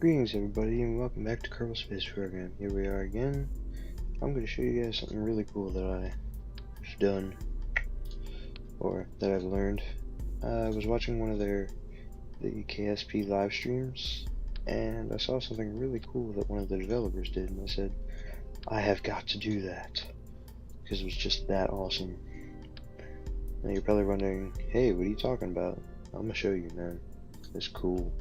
Greetings everybody and welcome back to Kerbal Space Program. Here we are again. I'm going to show you guys something really cool that I've done, or that I've learned. I was watching one of the KSP live streams, and I saw something really cool that one of the developers did, and I said, I have got to do that, because it was just that awesome. Now you're probably wondering, hey, what are you talking about? I'm going to show you, man. It's cool.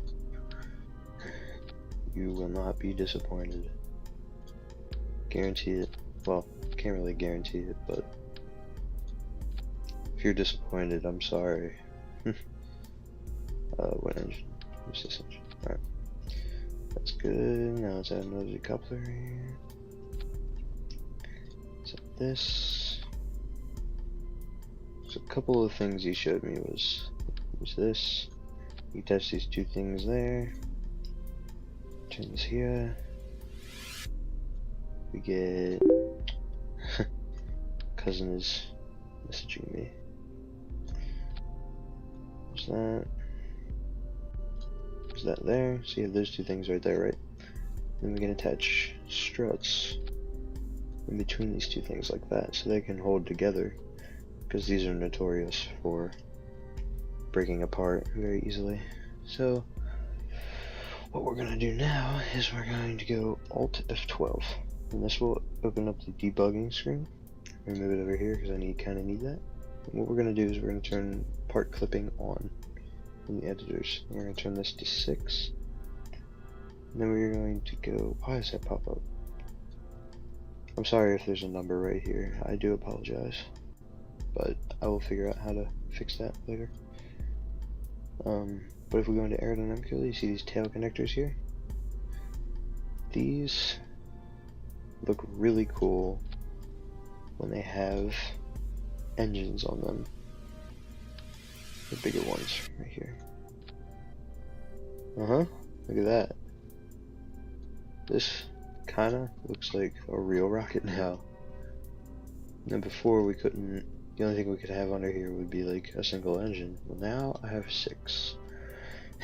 You will not be disappointed. Guarantee it. Well, can't really guarantee it, but if you're disappointed, I'm sorry. What engine? What's this engine? Alright. That's good. Now let's add another decoupler here. Set this. So a couple of things he showed me was this. You attach these two things there. Turn this here. We get cousin is messaging me. What's that? Is that there? So you have those two things right there, right? Then we can attach struts in between these two things like that, so they can hold together, because these are notorious for breaking apart very easily. So what we're going to do now is we're going to go Alt F12, and this will open up the debugging screen. I'm going to move it over here because I kind of need that. And what we're going to do is we're going to turn part clipping on in the editors. And we're going to turn this to 6. And then we're going to go, why does that pop up? I'm sorry if there's a number right here. I do apologize, but I will figure out how to fix that later. But if we go into aerodynamically, you see these tail connectors here? These look really cool when they have engines on them. The bigger ones right here. Look at that. This kinda looks like a real rocket now. And before we couldn't, the only thing we could have under here would be like a single engine. Well, now I have 6.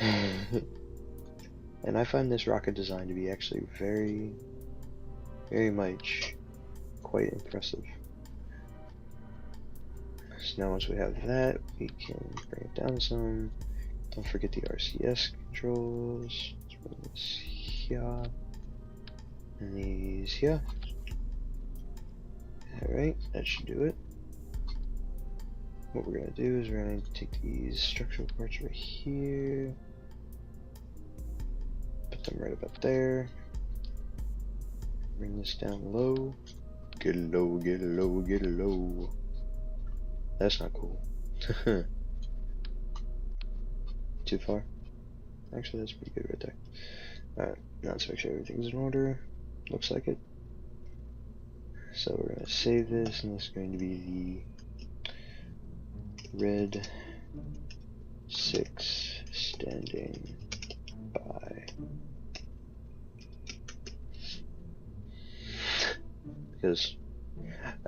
And I find this rocket design to be actually very much quite impressive. So now once we have that, we can bring it down some. Don't forget the RCS controls. Let's bring this here. And these here. Alright, that should do it. What we're going to do is we're going to take these structural parts right here. Put them right about there. Bring this down low. Get it low, get it low, get it low. That's not cool. Too far? Actually, that's pretty good right there. Alright, now let's make sure everything's in order. Looks like it. So we're going to save this, and this is going to be the Red6 standing by. Because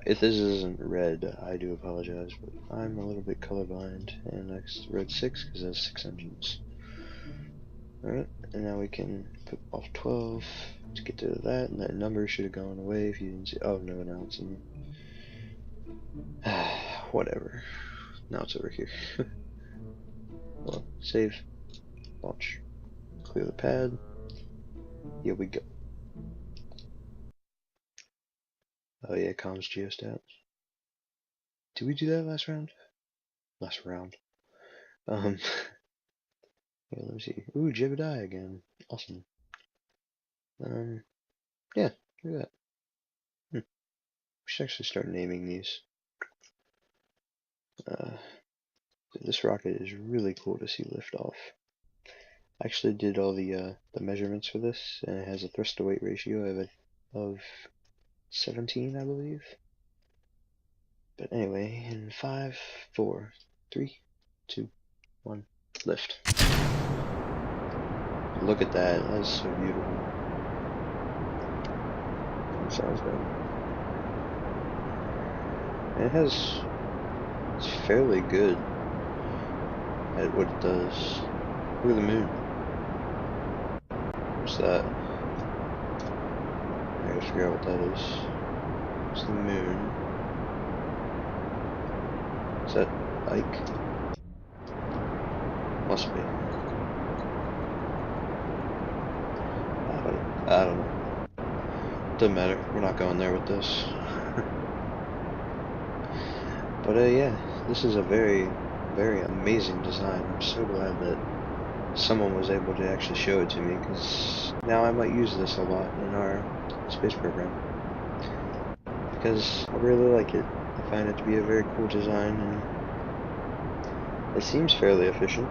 if this isn't red, I do apologize, but I'm a little bit colorblind, and that's Red6 because it has 6 engines. Alright, and now we can put off 12 to get to that, and that number should have gone away if you didn't see. Oh no, now it's in. Whatever. Now it's over here. Well, save, launch, clear the pad. Here we go. Oh yeah, comms geostats. Did we do that last round? Last round. Yeah, let me see. Ooh, Jebediah again. Awesome. Yeah, look at that. We should actually start naming these. This rocket is really cool to see lift off. I actually did all the measurements for this, and it has a thrust to weight ratio of 17, I believe. But anyway, in 5, 4, 3, 2, 1, lift. Look at that, that's so beautiful. It sounds good. And it's fairly good at what it does. Look at the moon. What's that? I gotta figure out what that is. It's the moon. Is that Ike? Must be. I don't know. Doesn't matter. We're not going there with this. But yeah, this is a very, very amazing design. I'm so glad that someone was able to actually show it to me, because now I might use this a lot in our space program. Because I really like it. I find it to be a very cool design, and it seems fairly efficient.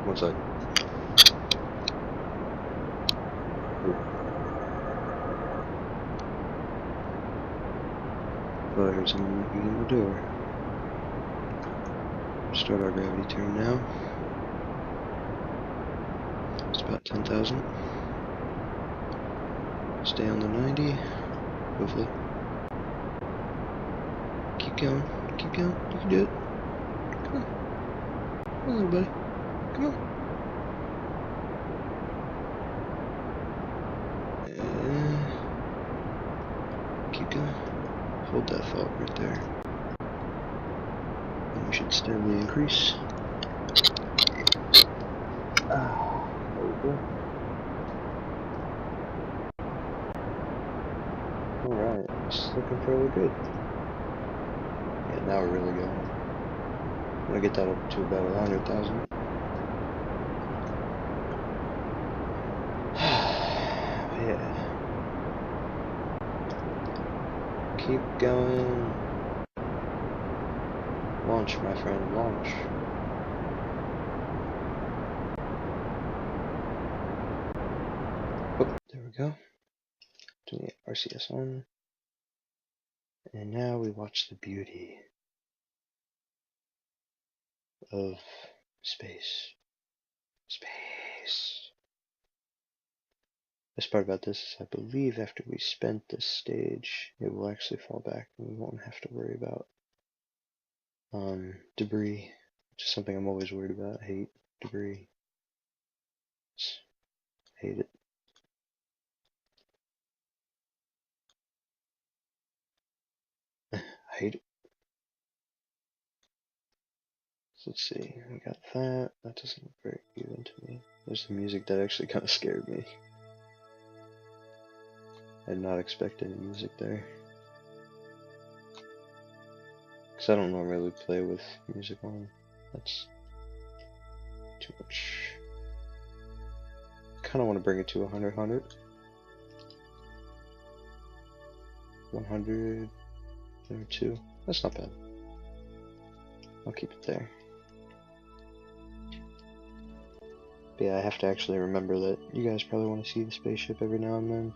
One sec. Thought I heard someone knocking on the door. Start our gravity turn now. It's about 10,000. Stay on the 90. Hopefully. Keep going. Keep going. You can do it. Come on. Come on, little buddy. Come on. Keep going. Hold that thought right there. And we should steadily increase. There we go. Alright, it's looking fairly good. Yeah, now we're really going. I'm gonna get that up to about 100,000. Yeah. Keep going. Launch, my friend, launch. Oh, there we go. Turn the RCS on. And now we watch the beauty of space. Space. Best part about this is I believe after we spent this stage, it will actually fall back and we won't have to worry about debris, which is something I'm always worried about. I hate debris. Hate it. I hate it. So let's see, we got that. That doesn't look very even to me. There's the music that actually kind of scared me. I did not expect any music there. Because I don't normally play with music on. That's too much. Kind of want to bring it to 100, 100. 100, there 2. That's not bad. I'll keep it there. But yeah, I have to actually remember that you guys probably want to see the spaceship every now and then.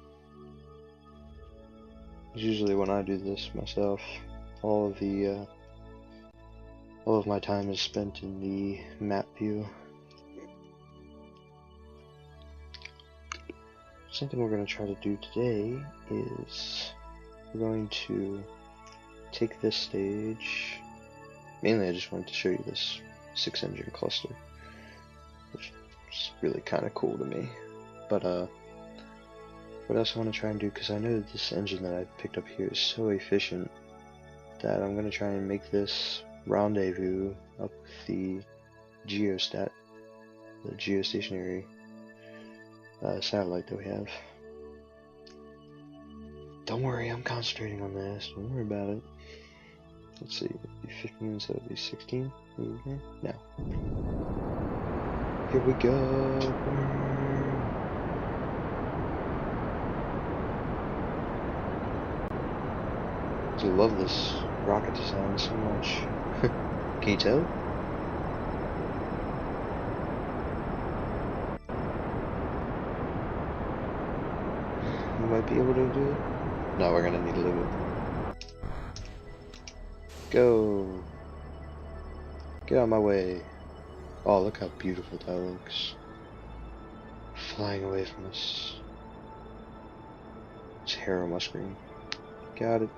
Usually when I do this myself, all of my time is spent in the map view. Something we're going to try to do today is we're going to take this stage. Mainly I just wanted to show you this 6-engine cluster, which is really kind of cool to me. But what else I want to try and do, because I know that this engine that I picked up here is so efficient that I'm going to try and make this rendezvous up with the geostat, the geostationary satellite that we have. Don't worry, I'm concentrating on this. Don't worry about it. Let's see, it'd be 15, so it'd be 16. Now. Here we go. I love this rocket design so much. Can you tell? We might be able to do it. No, we're gonna need a little bit. Go! Get out of my way. Oh, look how beautiful that looks. Flying away from us. It's hair on my screen. Got it.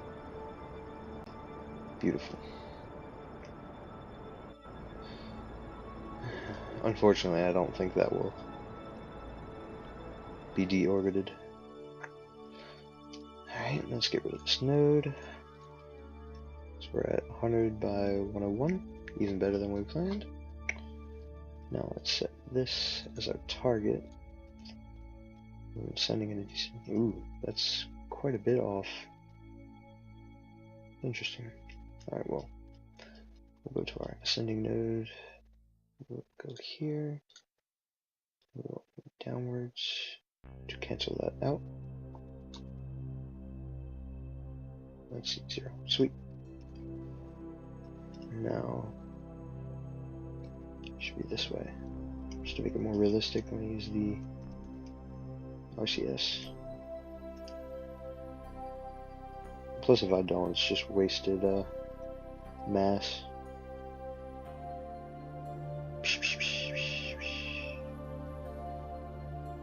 Beautiful. Unfortunately, I don't think that will be deorbited. Alright, let's get rid of this node. So we're at 100 by 101, even better than we planned. Now let's set this as our target. We're sending in a decent. Ooh, that's quite a bit off. Interesting. Alright, well, we'll go to our ascending node. We'll go here. We'll go downwards to cancel that out. Let's see, 0. Sweet. Now, it should be this way. Just to make it more realistic, I'm going to use the RCS. Plus, if I don't, it's just wasted mass.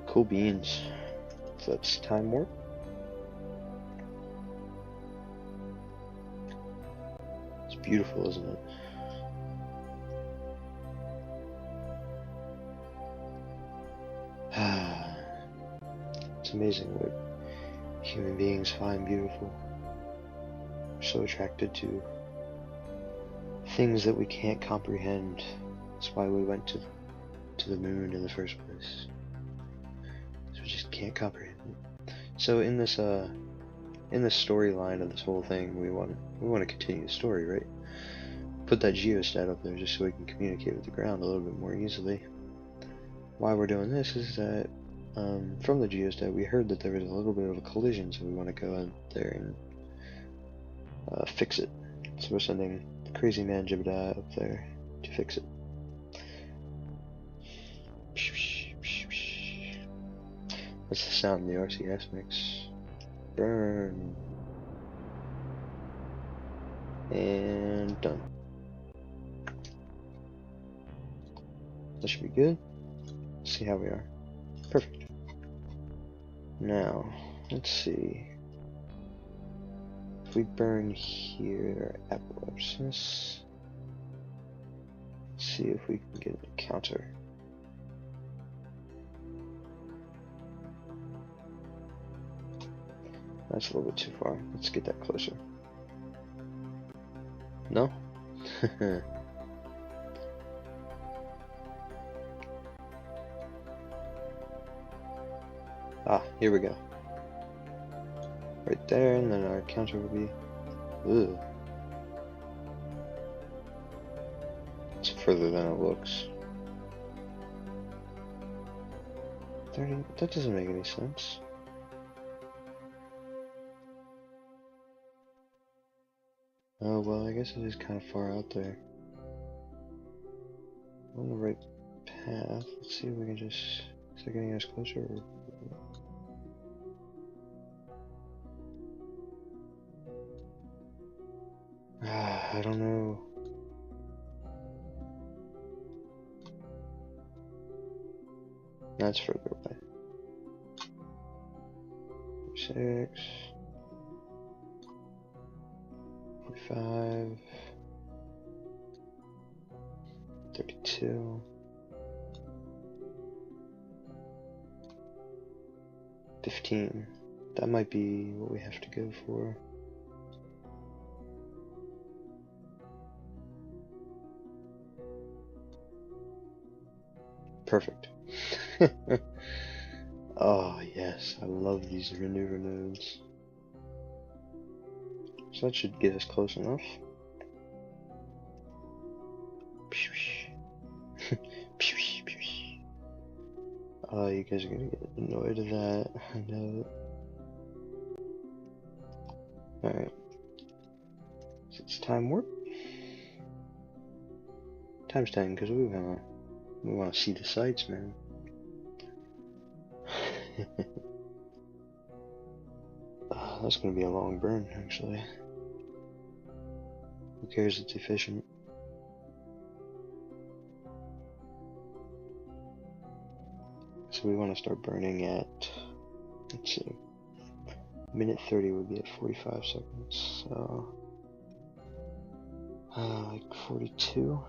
Cool beans. So that's time warp. It's beautiful, isn't it? It's amazing what human beings find beautiful. We're so attracted to things that we can't comprehend. That's why we went to the moon in the first place. We just can't comprehend it. So in this storyline of this whole thing, we want to continue the story, right? Put that geostat up there just so we can communicate with the ground a little bit more easily. Why we're doing this is that from the geostat we heard that there was a little bit of a collision, so we want to go out there and fix it. So we're sending the crazy man Jebediah up there to fix it. That's the sound the RCS makes. Burn. And done. That should be good. Let's see how we are. Perfect. Now, let's see. If we burn here, Appalachus. Let's see if we can get a counter. That's a little bit too far. Let's get that closer. No? Ah, here we go. Right there, and then our counter will be... Ugh. It's further than it looks. 30... That doesn't make any sense. Oh, well, I guess it is kind of far out there. On the right path. Let's see if we can just... Is that getting us closer? Or... I don't know. That's further away. 6... 45... 32... 15. That might be what we have to go for. Perfect. Oh yes, I love these maneuver nodes. So that should get us close enough. Oh, you guys are gonna get annoyed at that. I know it. Alright. So it's time warp. Times 10, because we wanna see the sights, man. That's gonna be a long burn, actually. Who cares? It's efficient. So we want to start burning at, let's see, minute 30 would be at 45 seconds. So Like 42.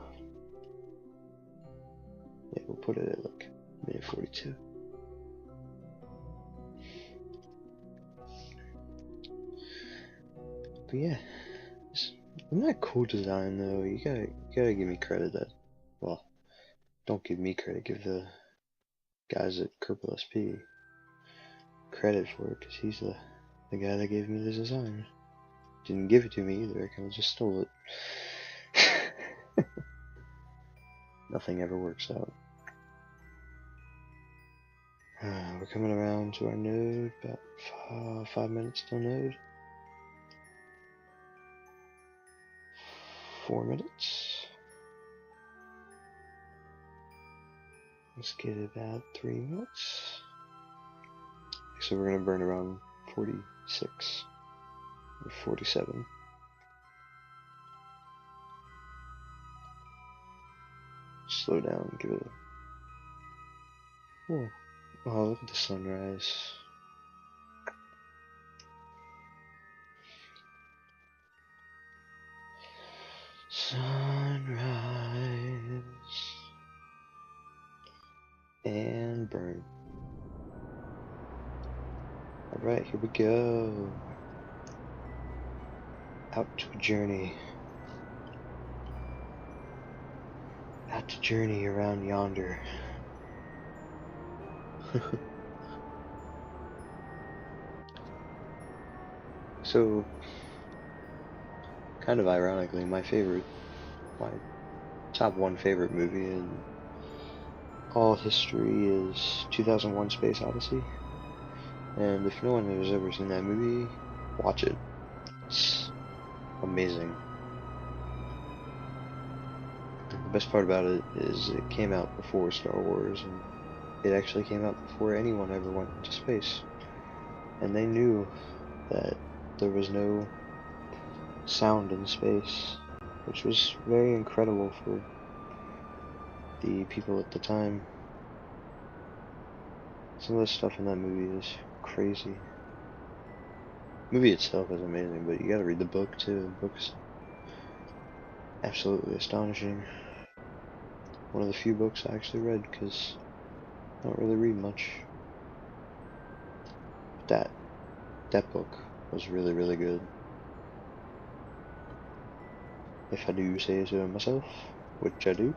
Yeah, we'll put it at like minute 42. But yeah, isn't that cool design though? You gotta give me credit that, well, don't give me credit, give the guys at Kerbal SP credit for it, because he's the guy that gave me the design. Didn't give it to me either, I kinda just stole it. Nothing ever works out. We're coming around to our node, about 5 minutes till node. 4 minutes. Let's get about 3 minutes. So we're gonna burn around 46 or 47. Slow down, give it a... Oh, look at the sunrise. Sunrise. And burn. Alright, here we go. Out to a journey. Out to journey around yonder. So, kind of ironically, my top one favorite movie in all history is 2001: Space Odyssey. And if no one has ever seen that movie, watch it. It's amazing. And the best part about it is it came out before Star Wars, and it actually came out before anyone ever went into space. And they knew that there was no sound in space, which was very incredible for the people at the time. Some of the stuff in that movie is crazy. The movie itself is amazing, but you gotta read the book too. The book's absolutely astonishing. One of the few books I actually read, because I don't really read much. But that book was really, really good. If I do say so myself, which I do.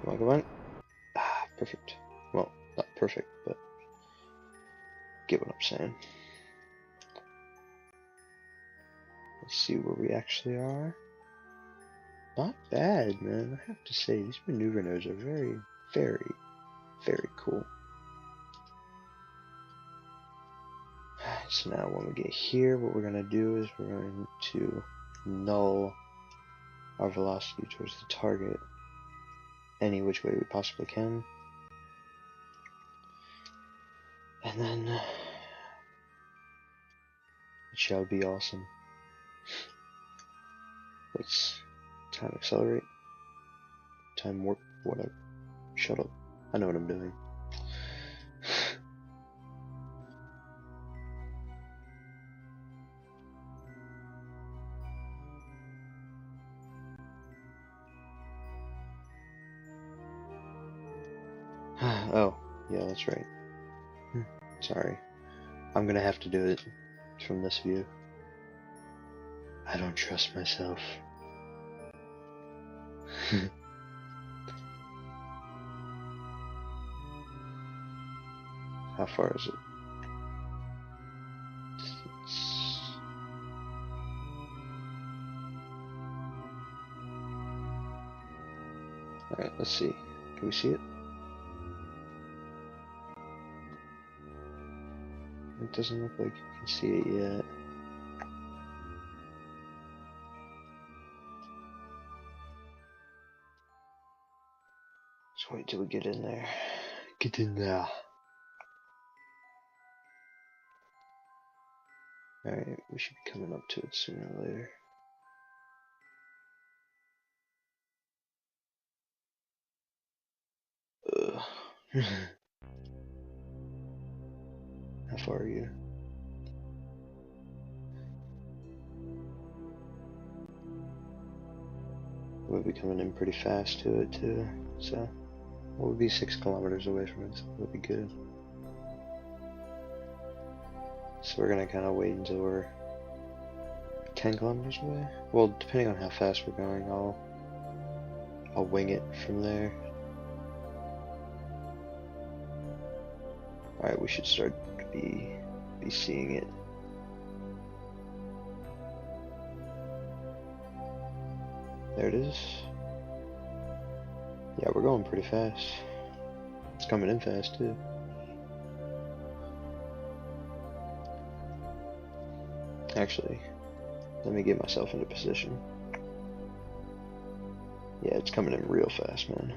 Come on, come on. Ah, perfect. Well, not perfect, but get what I'm saying. Let's see where we actually are. Not bad, man. I have to say, these maneuver nodes are very, very, very cool. So now when we get here, what we're going to do is we're going to null our velocity towards the target any which way we possibly can. And then it shall be awesome. Let's time accelerate, time warp, whatever. Shut up. I know what I'm doing. Oh, yeah, that's right. Sorry. I'm gonna have to do it from this view. I don't trust myself. How far is it? Alright, let's see. Can we see it? It doesn't look like you can see it yet. Just wait till we get in there. Get in there. Alright, we should be coming up to it sooner or later. How far are you? We'll be coming in pretty fast to it too, so we'll be 6 kilometers away from it, so it'll be good. So we're gonna kind of wait until we're 10 kilometers away. Well, depending on how fast we're going, I'll wing it from there. Alright, we should start to be seeing it. There it is. Yeah, we're going pretty fast. It's coming in fast too. Actually, let me get myself into position. Yeah, it's coming in real fast, man.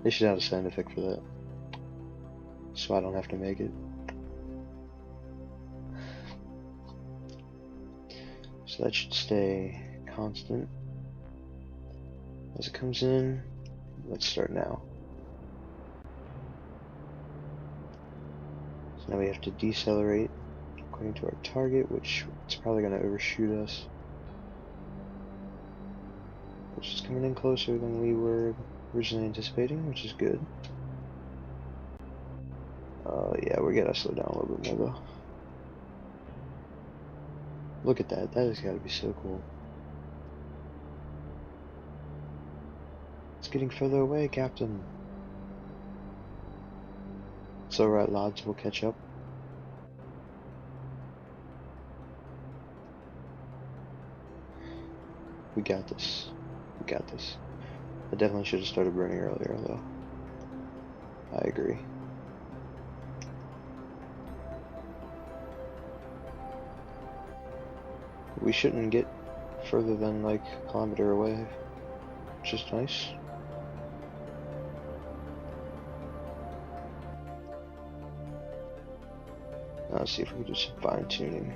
They should have a sound effect for that, so I don't have to make it. So that should stay constant as it comes in. Let's start now. So now we have to decelerate according to our target, which it's probably going to overshoot us. Which is coming in closer than we were originally anticipating, which is good. Yeah, we gotta slow down a little bit more though. Look at that, that has gotta be so cool. It's getting further away, Captain. It's alright, lads, we'll catch up. We got this. We got this. I definitely should have started burning earlier, though. I agree. We shouldn't get further than like a kilometer away, which is nice. Now let's see if we can do some fine tuning.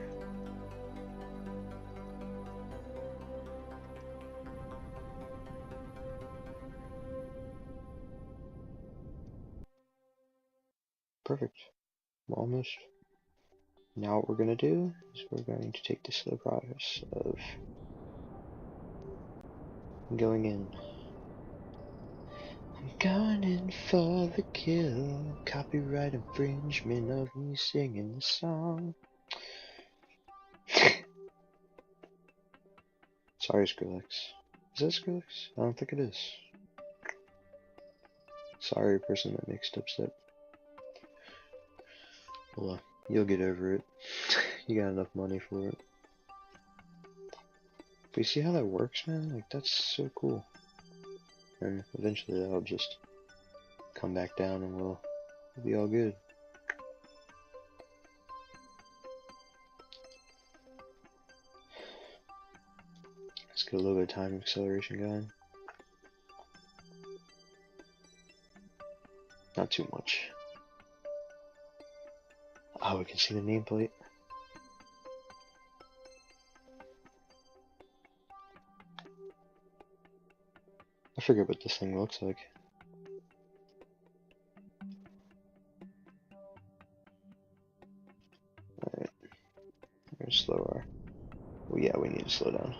Perfect. We're almost. Now what we're going to do is we're going to take the slow process of going in. I'm going in for the kill. Copyright infringement of me singing the song. Sorry, Skrillex. Is that Skrillex? I don't think it is. Sorry, person that makes dubstep. Well, you'll get over it. You got enough money for it. But you see how that works, man? Like, that's so cool. And eventually that'll just come back down and we'll be all good. Let's get a little bit of time acceleration going. Not too much. Oh, we can see the nameplate. I forget what this thing looks like. Alright. We're slower. Well, yeah, we need to slow down.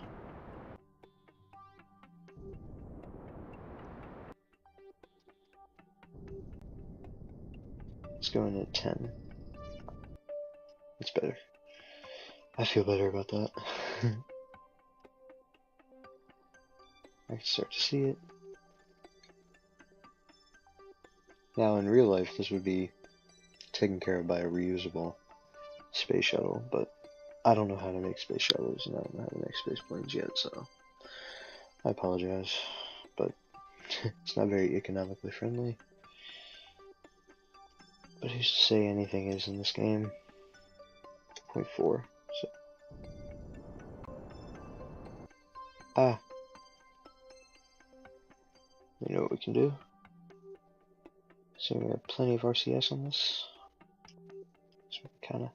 Let's go in at 10. It's better. I feel better about that. I can start to see it. Now, in real life, this would be taken care of by a reusable space shuttle, but I don't know how to make space shuttles, and I don't know how to make space planes yet, so I apologize, but it's not very economically friendly. But who's to say anything is in this game? 0.4, so... Ah! You know what we can do? So we have plenty of RCS on this. So we kinda...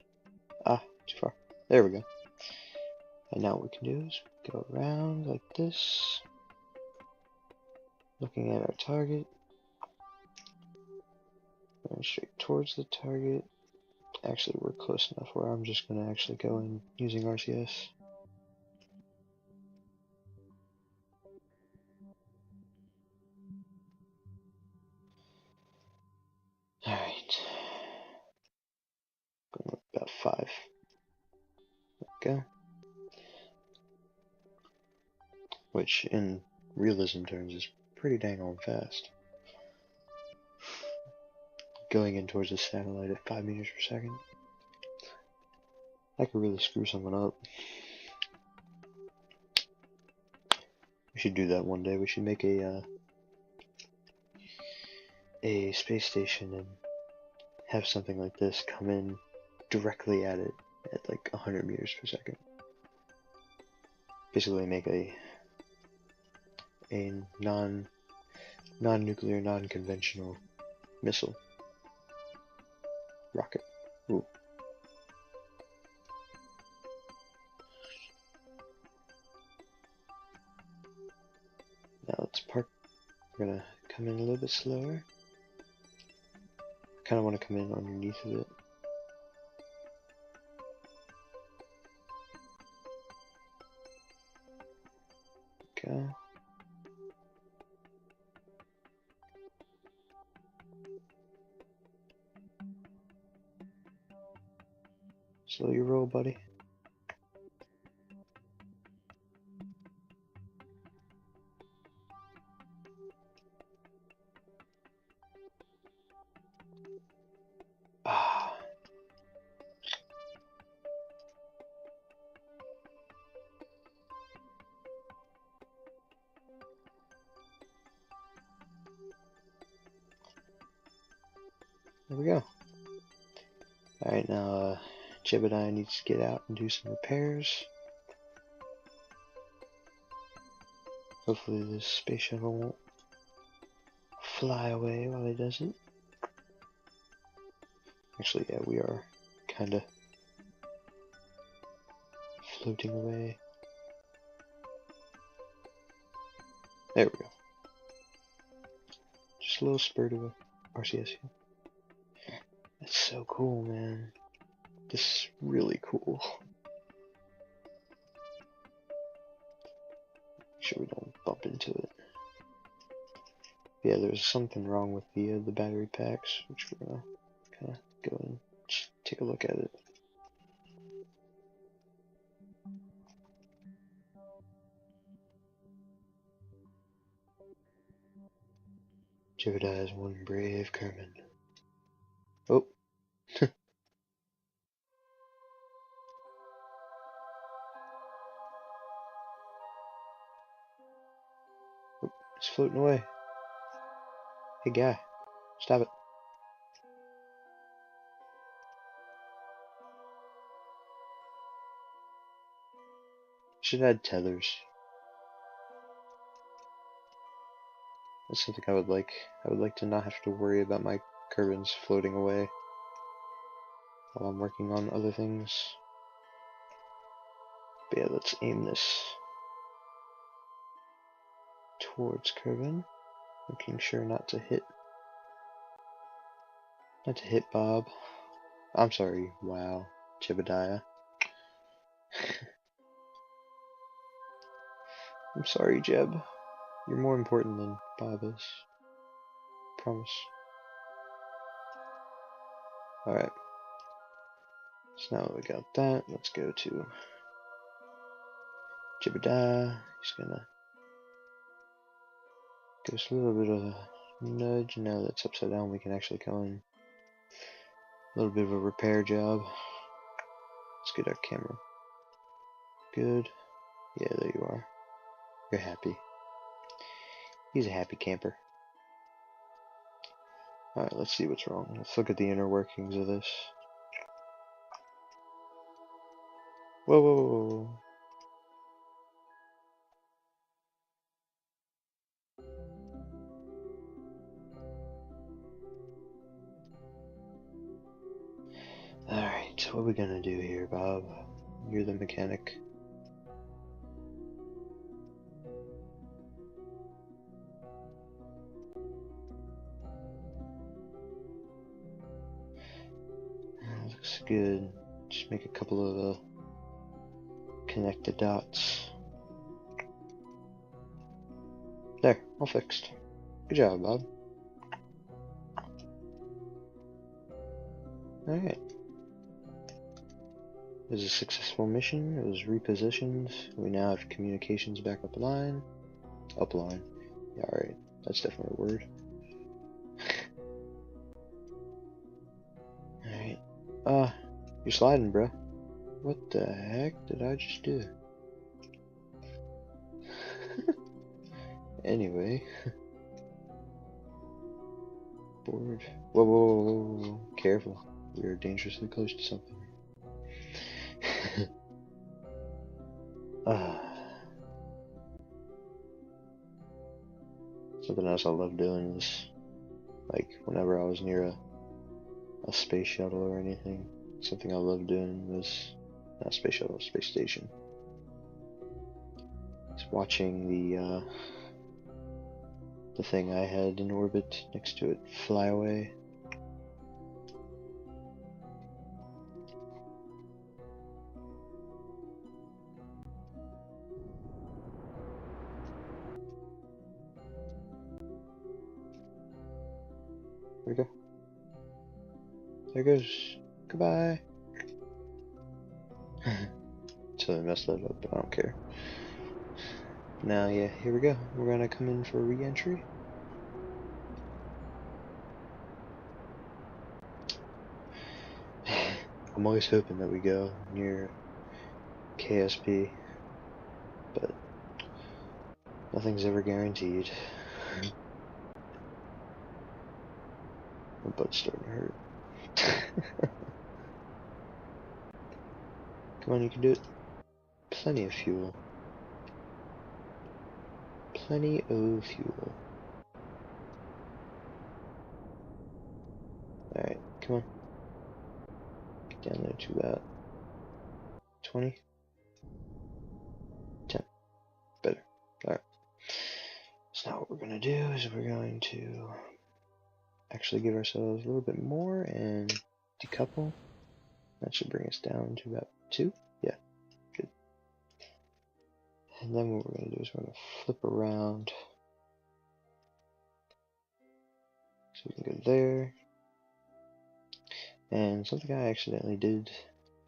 Ah, too far. There we go. And now what we can do is go around like this. Looking at our target. Going straight towards the target. Actually, we're close enough where I'm just gonna actually go in using RCS. Alright. Going up about 5. There we go. Which, in realism terms, is pretty dang on fast. Going in towards the satellite at 5 meters per second. That could really screw someone up. We should do that one day. We should make a space station and have something like this come in directly at it at like 100 meters per second. Basically make a non-nuclear, non-conventional missile. Rocket. Ooh. Now let's park. We're gonna come in a little bit slower. Kinda wanna come in underneath of it. Go. Slow your roll, buddy. Ah. There we go. Alright, now Jebediah needs to get out and do some repairs. Hopefully this space shuttle won't fly away while he does it. Actually, yeah, we are kinda floating away. There we go. Just a little spurt of RCS here. That's so cool, man. This is really cool. Make sure we don't bump into it. Yeah, there's something wrong with the battery packs, which we're gonna kind of go and take a look at it. Jebediah is one brave Kerman. Oh. Oh, it's floating away. Hey guy, stop it. Should add tethers. That's something I would like. I would like to not have to worry about my Kerbals floating away while I'm working on other things. But yeah, let's aim this towards Kerbal, making sure not to hit Bob. I'm sorry, wow, Jebediah. I'm sorry, Jeb. You're more important than Bob is. Promise. Alright. So now that we got that, let's go to Jebediah. He's gonna give us a little bit of a nudge. Now that's upside down, we can actually go in. A little bit of a repair job. Let's get our camera. Good. Yeah, there you are. You're happy. He's a happy camper. Alright, let's see what's wrong. Let's look at the inner workings of this. Whoa, whoa, whoa, whoa. Alright, what are we gonna do here, Bob? You're the mechanic. Looks looks good. Just make a couple of connect the dots. There, all fixed. Good job, Bob. Alright. It was a successful mission. It was repositioned. We now have communications back upline. Upline. Yeah, alright. That's definitely a word. Alright. You're sliding, bruh. What the heck did I just do? Anyway. Board. Whoa, whoa, whoa, whoa. Careful. We are dangerously close to something. Something else I love doing is, like, whenever I was near a space shuttle or anything, something I loved doing was, not space shuttle, space station. Just watching the thing I had in orbit next to it fly away. There we go. There goes. Goodbye. Totally messed that up, but I don't care. Now, yeah, here we go. We're gonna come in for re-entry. I'm always hoping that we go near KSP, but nothing's ever guaranteed. My butt's starting to hurt. Come on, you can do it. Plenty of fuel. Plenty of fuel. Alright, come on. Get down there to about 20. 10. Better. Alright. So now what we're going to do is we're going to actually give ourselves a little bit more and decouple. That should bring us down to about 2. Yeah, good. And then what we're going to do is we're going to flip around. So we can go there. And something I accidentally did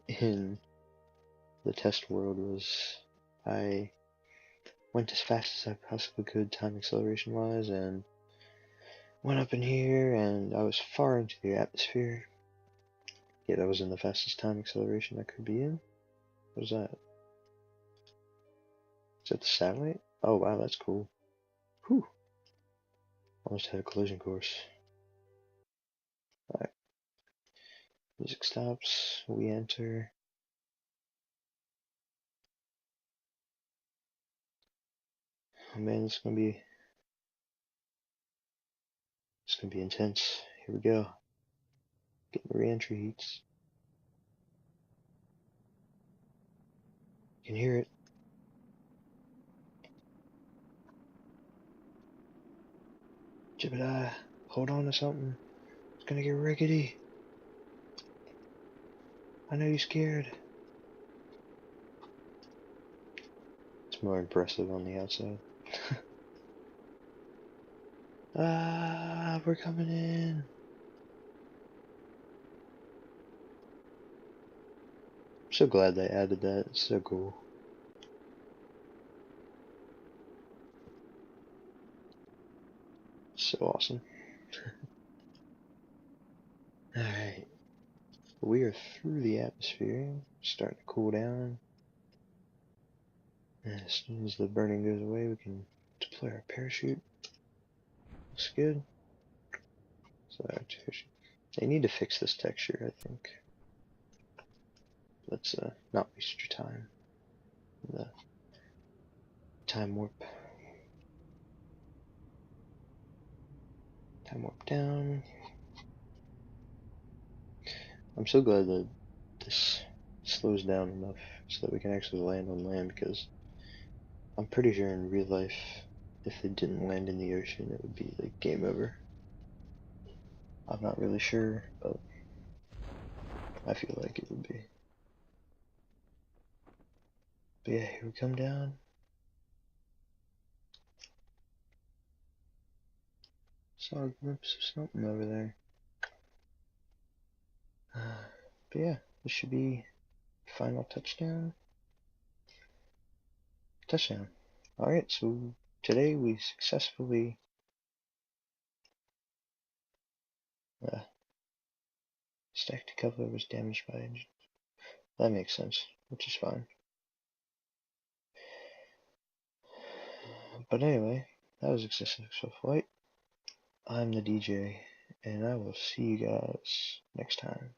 in the test world was I went as fast as I possibly could time acceleration wise and went up in here and I was far into the atmosphere. Yet I was in the fastest time acceleration I could be in. What is that? Is that the satellite? Oh wow, that's cool. Whew. Almost had a collision course. Alright. Music stops. We enter. Oh man, it's gonna be intense. Here we go. Getting the re-entry heats. You can hear it. Jebediah, hold on to something. It's gonna get rickety. I know you're scared. It's more impressive on the outside. Ah, we're coming in. I'm so glad they added that. It's so cool. So awesome. Alright. We are through the atmosphere. Starting to cool down. And as soon as the burning goes away, we can deploy our parachute. Looks good. So they need to fix this texture, I think. Let's not waste your time. The time warp. Time warp down. I'm so glad that this slows down enough so that we can actually land on land, because I'm pretty sure in real life, if it didn't land in the ocean, it would be like game over. I'm not really sure, but I feel like it would be. But yeah, here we come down. Saw a glimpse of something over there. But yeah, this should be final touchdown. Touchdown. Alright, so today we successfully stacked cover was damaged by engine. That makes sense, which is fine. But anyway, that was a successful flight. I'm the DJ, and I will see you guys next time.